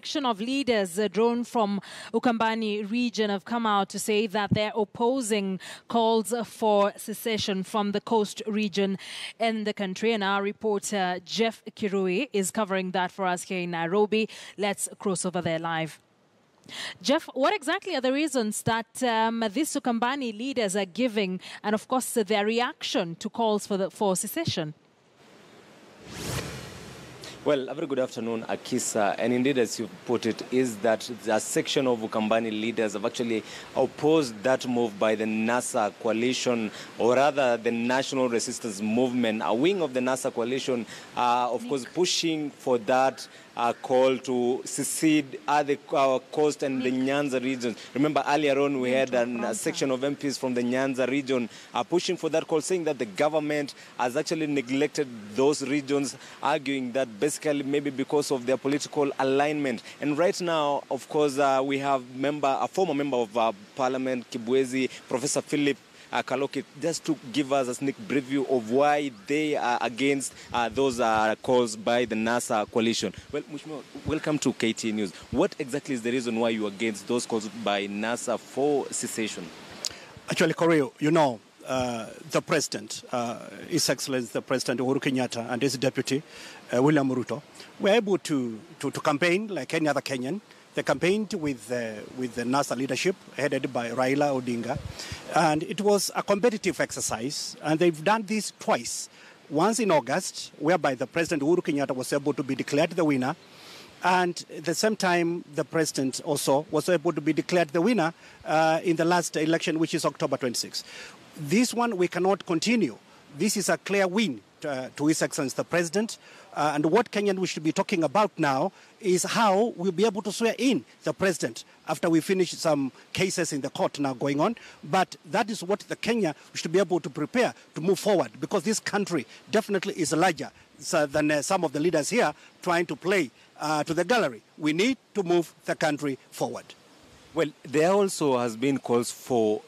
Section of leaders drawn from Ukambani region have come out to say that they're opposing calls for secession from the coast region in the country. And our reporter Jeff Kirui is covering that for us here in Nairobi. Let's cross over there live. Jeff, what exactly are the reasons that these Ukambani leaders are giving, and of course their reaction to calls for secession? Well, a very good afternoon, Akisa. And indeed, as you put it, is that a section of Ukambani leaders have actually opposed that move by the NASA coalition, or rather the National Resistance Movement, a wing of the NASA coalition, of course, pushing for that call to secede at the coast and the Nyanza region. Remember, earlier on, we had a section of MPs from the Nyanza region pushing for that call, saying that the government has actually neglected those regions, arguing that basically maybe because of their political alignment. And right now, of course, we have a former member of Parliament, Kibwezi, Professor Philip Kaloki, just to give us a sneak preview of why they are against those calls by the NASA coalition. Well, Mheshimiwa, welcome to KT News. What exactly is the reason why you are against those calls by NASA for secession? Actually, Koreo, you know, the President, His Excellency the President Uhuru Kenyatta and his deputy, William Ruto, were able to campaign like any other Kenyan. They campaigned with the NASA leadership headed by Raila Odinga, and it was a competitive exercise, and they've done this twice. Once in August, whereby the President Uhuru Kenyatta was able to be declared the winner, and at the same time, the President also was able to be declared the winner in the last election, which is October 26. This one we cannot continue. This is a clear win to His Excellency the President. And what Kenyan we should be talking about now is how we'll be able to swear in the President after we finish some cases in the court now going on. But that is what the Kenya we should be able to prepare to move forward, because this country definitely is larger than some of the leaders here trying to play to the gallery. We need to move the country forward. Well, there also has been calls for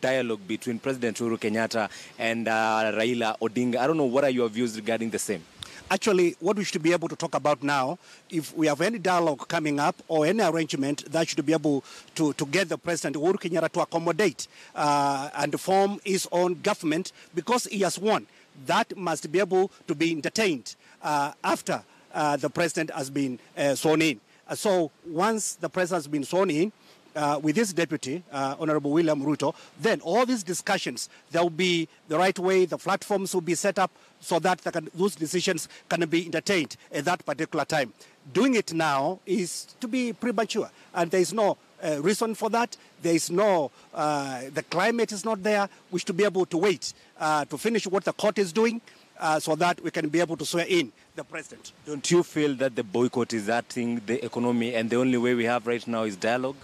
dialogue between President Uhuru Kenyatta and Raila Odinga. I don't know, what are your views regarding the same? Actually, what we should be able to talk about now, if we have any dialogue coming up or any arrangement that should be able to get the President Uhuru Kenyatta to accommodate and form his own government, because he has won, that must be able to be entertained after the President has been sworn in. So once the President has been sworn in, with his deputy, Honorable William Ruto, then all these discussions, there will be the right way, the platforms will be set up so that those decisions can be entertained at that particular time. Doing it now is to be premature, and there is no reason for that. There is no, the climate is not there. We should be able to wait to finish what the court is doing so that we can be able to swear in the President. Don't you feel that the boycott is hurting the economy and the only way we have right now is dialogue?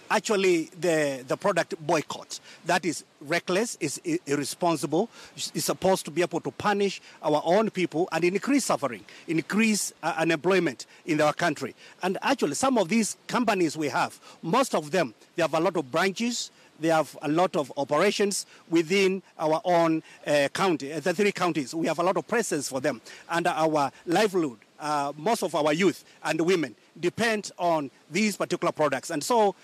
Actually, the product boycott, that is reckless, is irresponsible, is supposed to be able to punish our own people and increase suffering, increase unemployment in our country. And actually, some of these companies we have, most of them, they have a lot of branches, they have a lot of operations within our own county, the 3 counties. We have a lot of presence for them. And our livelihood, most of our youth and women depend on these particular products. And so,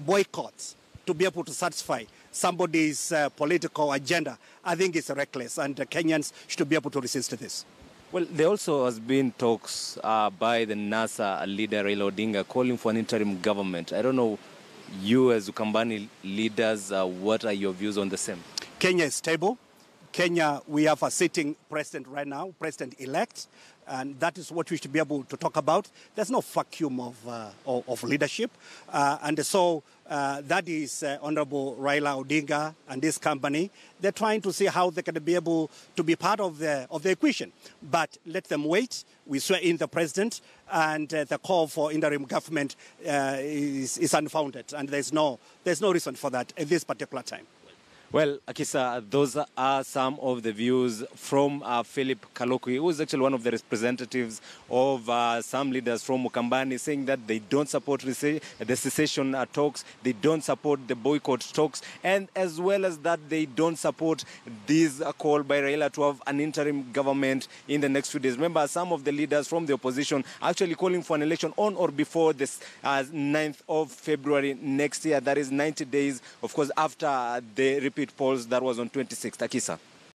boycotts to be able to satisfy somebody's political agenda, I think it's reckless, and Kenyans should be able to resist this. Well, there also has been talks by the NASA leader Raila Odinga calling for an interim government. I don't know, you as Ukambani leaders, what are your views on the same? Kenya is stable. Kenya, we have a sitting president right now, president-elect, and that is what we should be able to talk about. There's no vacuum of leadership, and so that is Honorable Raila Odinga and his company. They're trying to see how they can be able to be part of the equation, but let them wait. We swear in the president, and the call for interim government is unfounded, and there's no reason for that at this particular time. Well, Akisa, those are some of the views from Philip Kalokwi, who is actually one of the representatives of some leaders from Ukambani, saying that they don't support the secession talks, they don't support the boycott talks, and as well as that, they don't support this call by Raila to have an interim government in the next few days. Remember, some of the leaders from the opposition are actually calling for an election on or before the 9th of February next year. That is 90 days, of course, after the repeat polls that was on 26th. Akisa.